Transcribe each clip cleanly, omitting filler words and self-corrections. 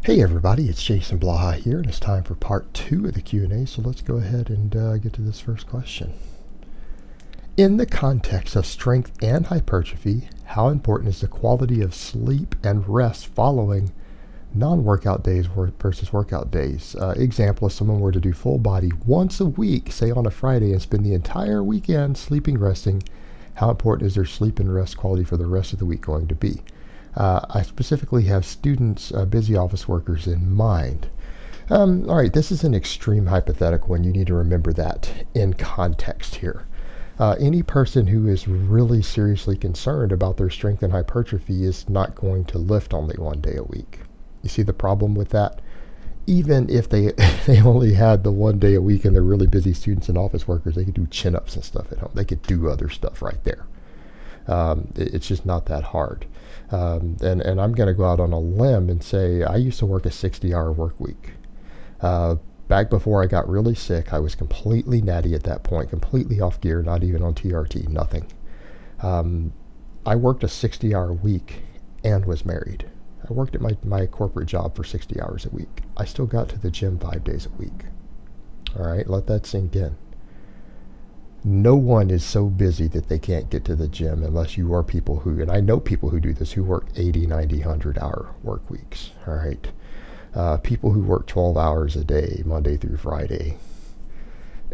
Hey everybody, it's Jason Blaha here, and it's time for part 2 of the Q&A, so let's go ahead and get to this first question. In the context of strength and hypertrophy, how important is the quality of sleep and rest following non-workout days versus workout days? Example, if someone were to do full body once a week, say on a Friday, and spend the entire weekend sleeping, resting, how important is their sleep and rest quality for the rest of the week going to be? I specifically have students, busy office workers in mind. All right, this is an extreme hypothetical, and you need to remember that in context here. Any person who is really seriously concerned about their strength and hypertrophy is not going to lift only one day a week. You see the problem with that? Even if they only had the one day a week and they're really busy students and office workers, they could do chin-ups and stuff at home. They could do other stuff right there. It's just not that hard. And I'm going to go out on a limb and say I used to work a 60-hour work week. Back before I got really sick, I was completely natty at that point, completely off gear, not even on TRT, nothing. I worked a 60-hour week and was married. I worked at my corporate job for 60 hours a week. I still got to the gym 5 days a week. All right, let that sink in. No one is so busy that they can't get to the gym unless you are people who, and I know people who do this, who work 80, 90, 100-hour work weeks, all right? People who work 12 hours a day, Monday through Friday,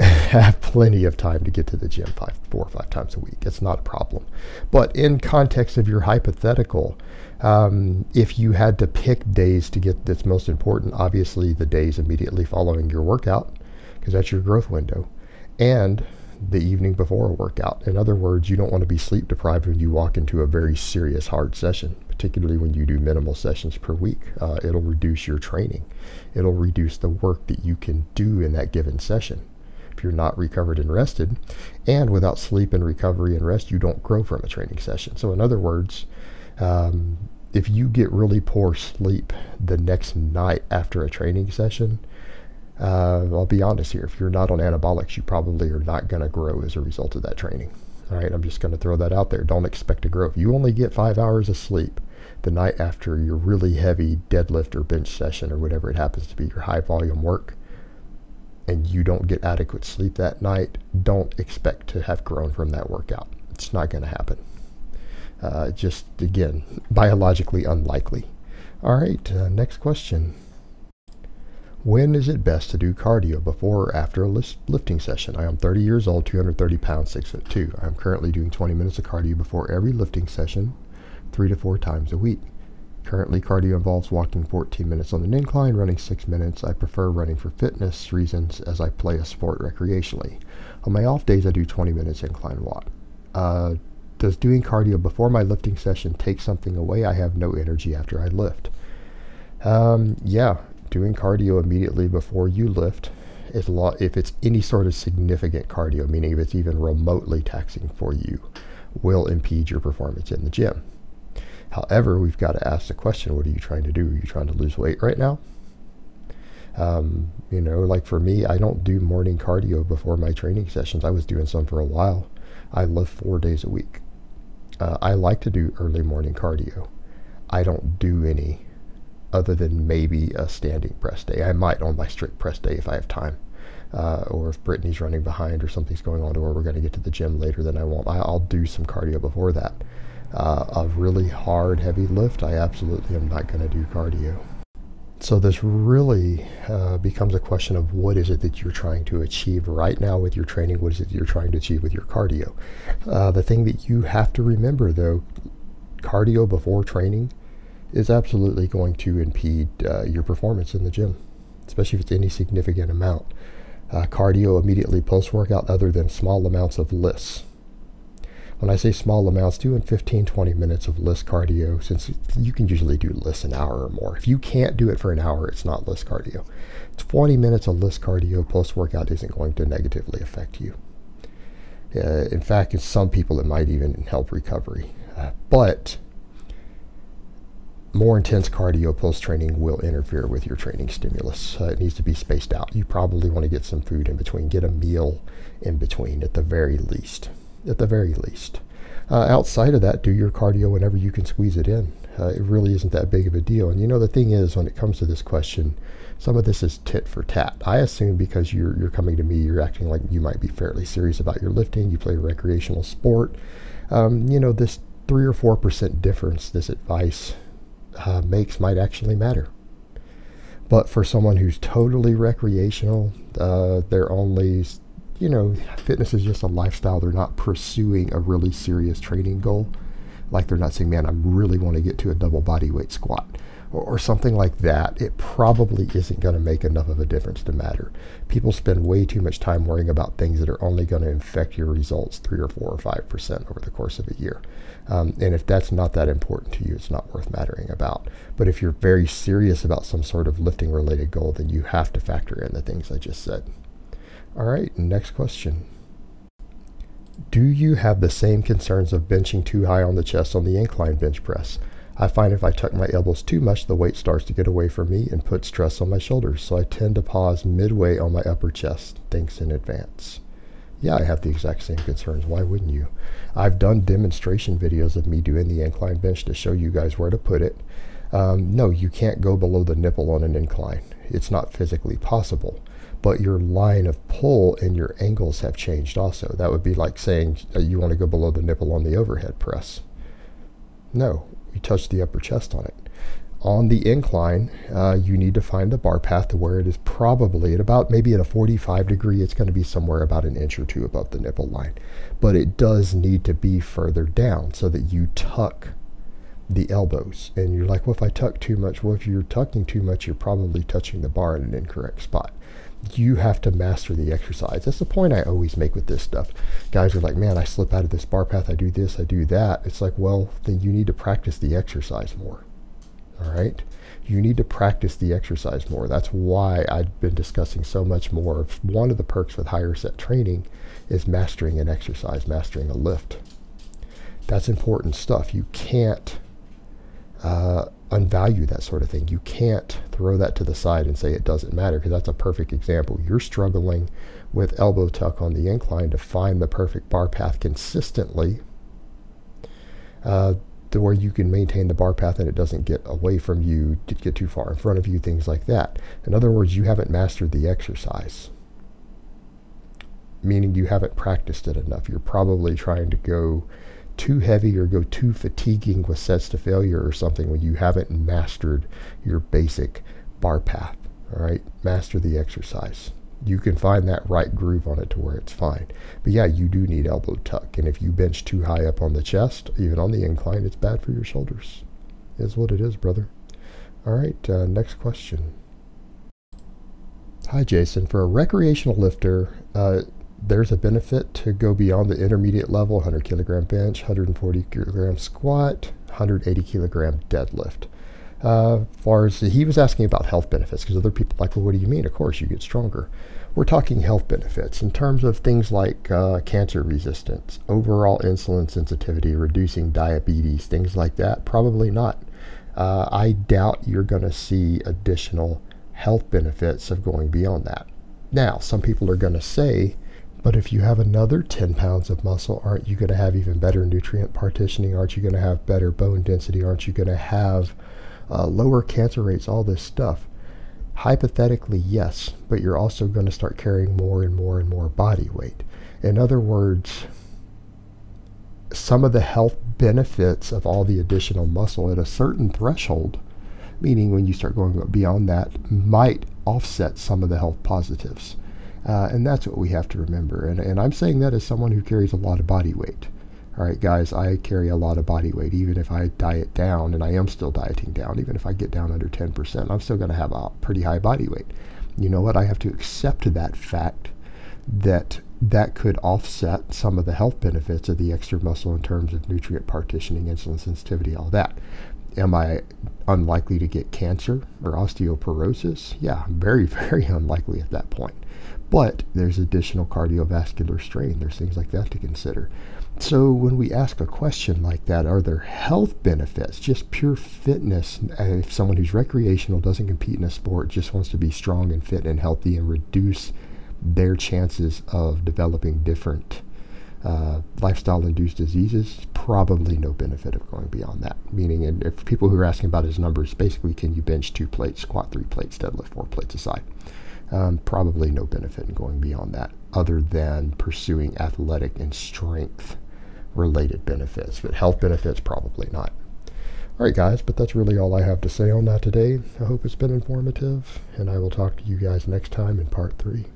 have plenty of time to get to the gym 4 or 5 times a week. It's not a problem. But in context of your hypothetical, if you had to pick days to get that's most important, obviously the days immediately following your workout, because that's your growth window, and the evening before a workout. In other words, you don't want to be sleep deprived when you walk into a very serious hard session, particularly when you do minimal sessions per week. It'll reduce your training. It'll reduce the work that you can do in that given session if you're not recovered and rested. And without sleep and recovery and rest, you don't grow from a training session. So in other words, if you get really poor sleep the next night after a training session, I'll be honest here, if you're not on anabolics, you probably are not going to grow as a result of that training. All right, I'm just going to throw that out there. Don't expect to grow. If you only get 5 hours of sleep the night after your really heavy deadlift or bench session or whatever it happens to be, your high volume work, and you don't get adequate sleep that night, don't expect to have grown from that workout. It's not going to happen. Just, again, biologically unlikely. All right, next question. When is it best to do cardio, before or after a lifting session? I am 30 years old, 230 pounds, 6'2". I am currently doing 20 minutes of cardio before every lifting session, 3 to 4 times a week. Currently, cardio involves walking 14 minutes on an incline, running 6 minutes. I prefer running for fitness reasons as I play a sport recreationally. On my off days, I do 20 minutes incline walk. Does doing cardio before my lifting session take something away? I have no energy after I lift. Yeah. Doing cardio immediately before you lift is if it's any sort of significant cardio, meaning if it's even remotely taxing for you, will impede your performance in the gym. However, we've got to ask the question, what are you trying to do? Are you trying to lose weight right now? Like for me, I don't do morning cardio before my training sessions. I was doing some for a while. I lift 4 days a week. I like to do early morning cardio. I don't do any other than maybe a standing press day. I might on my strict press day if I have time, or if Brittany's running behind or something's going on to where we're going to get to the gym later, then I'll do some cardio before that. A really hard, heavy lift, I absolutely am not going to do cardio. So this really becomes a question of what is it that you're trying to achieve right now with your training? What is it you're trying to achieve with your cardio? The thing that you have to remember, though, cardio before training is absolutely going to impede your performance in the gym, especially if it's any significant amount. Cardio immediately post-workout, other than small amounts of lifts. When I say small amounts, doing 15, 20 minutes of list cardio, since you can usually do lists an hour or more. If you can't do it for an hour, it's not list cardio. 20 minutes of list cardio post-workout isn't going to negatively affect you. In fact, in some people, it might even help recovery. But more intense cardio post-training will interfere with your training stimulus. It needs to be spaced out. You probably want to get some food in between. Get a meal in between at the very least. Outside of that, do your cardio whenever you can squeeze it in. It really isn't that big of a deal. And you know, the thing is, when it comes to this question, some of this is tit for tat. I assume because you're coming to me, you're acting like you might be fairly serious about your lifting, you play a recreational sport. You know, this 3 or 4% difference this advice makes might actually matter. But for someone who's totally recreational, they're only, you know, fitness is just a lifestyle. They're not pursuing a really serious training goal. Like they're not saying, man, I really want to get to a double body weight squat or something like that. It probably isn't going to make enough of a difference to matter. People spend way too much time worrying about things that are only going to affect your results 3 or 4 or 5% over the course of a year. And if that's not that important to you, it's not worth mattering about. But if you're very serious about some sort of lifting related goal, then you have to factor in the things I just said. All right, next question. Do you have the same concerns of benching too high on the chest on the incline bench press? I find if I tuck my elbows too much, the weight starts to get away from me and put stress on my shoulders, so I tend to pause midway on my upper chest. Thanks in advance. Yeah, I have the exact same concerns. Why wouldn't you? I've done demonstration videos of me doing the incline bench to show you guys where to put it. No, you can't go below the nipple on an incline. It's not physically possible. But your line of pull and your angles have changed also. That would be like saying you want to go below the nipple on the overhead press. No, you touch the upper chest on it. On the incline, you need to find the bar path to where it is probably at about, maybe at a 45 degree, it's going to be somewhere about an inch or two above the nipple line. But it does need to be further down so that you tuck the elbows. And you're like, well, if I tuck too much, well, if you're tucking too much, you're probably touching the bar in an incorrect spot. You have to master the exercise. That's the point I always make with this stuff. Guys are like, man, I slip out of this bar path, I do this, I do that. It's like, well, then you need to practice the exercise more. All right? You need to practice the exercise more. That's why I've been discussing so much more. One of the perks with higher set training is mastering an exercise, mastering a lift. That's important stuff. You can't unvalue that sort of thing. You can't throw that to the side and say it doesn't matter, because that's a perfect example. You're struggling with elbow tuck on the incline to find the perfect bar path consistently to where you can maintain the bar path and it doesn't get away from you, get too far in front of you, things like that. In other words, you haven't mastered the exercise, meaning you haven't practiced it enough. You're probably trying to go too heavy or go too fatiguing with sets to failure or something when you haven't mastered your basic bar path. All right, master the exercise. You can find that right groove on it to where it's fine. But yeah, you do need elbow tuck. And if you bench too high up on the chest, even on the incline, it's bad for your shoulders. Is what it is, brother. All right, next question. Hi, Jason. For a recreational lifter, there's a benefit to go beyond the intermediate level, 100 kilogram bench, 140 kilogram squat, 180 kilogram deadlift. Far as he was asking about health benefits, because other people are like, well, what do you mean? Of course, you get stronger. We're talking health benefits in terms of things like cancer resistance, overall insulin sensitivity, reducing diabetes, things like that. Probably not. I doubt you're going to see additional health benefits of going beyond that. Now, some people are going to say, but if you have another 10 pounds of muscle, aren't you going to have even better nutrient partitioning? Aren't you going to have better bone density? Aren't you going to have lower cancer rates, all this stuff? Hypothetically, yes, but you're also going to start carrying more and more and more body weight. In other words, some of the health benefits of all the additional muscle at a certain threshold, meaning when you start going beyond that, might offset some of the health positives. And that's what we have to remember. And I'm saying that as someone who carries a lot of body weight. All right, guys, I carry a lot of body weight. Even if I diet down, and I am still dieting down, even if I get down under 10%, I'm still going to have a pretty high body weight. You know what? I have to accept that fact that that could offset some of the health benefits of the extra muscle in terms of nutrient partitioning, insulin sensitivity, all that. Am I unlikely to get cancer or osteoporosis? Yeah, very, very unlikely at that point. But there's additional cardiovascular strain. There's things like that to consider. So when we ask a question like that, are there health benefits, just pure fitness? If someone who's recreational, doesn't compete in a sport, just wants to be strong and fit and healthy and reduce their chances of developing different lifestyle-induced diseases, probably no benefit of going beyond that. Meaning, and if people who are asking about his numbers, basically, can you bench 2 plates, squat 3 plates, deadlift 4 plates aside? Probably no benefit in going beyond that, other than pursuing athletic and strength-related benefits. But health benefits, probably not. All right, guys, but that's really all I have to say on that today. I hope it's been informative, and I will talk to you guys next time in part 3.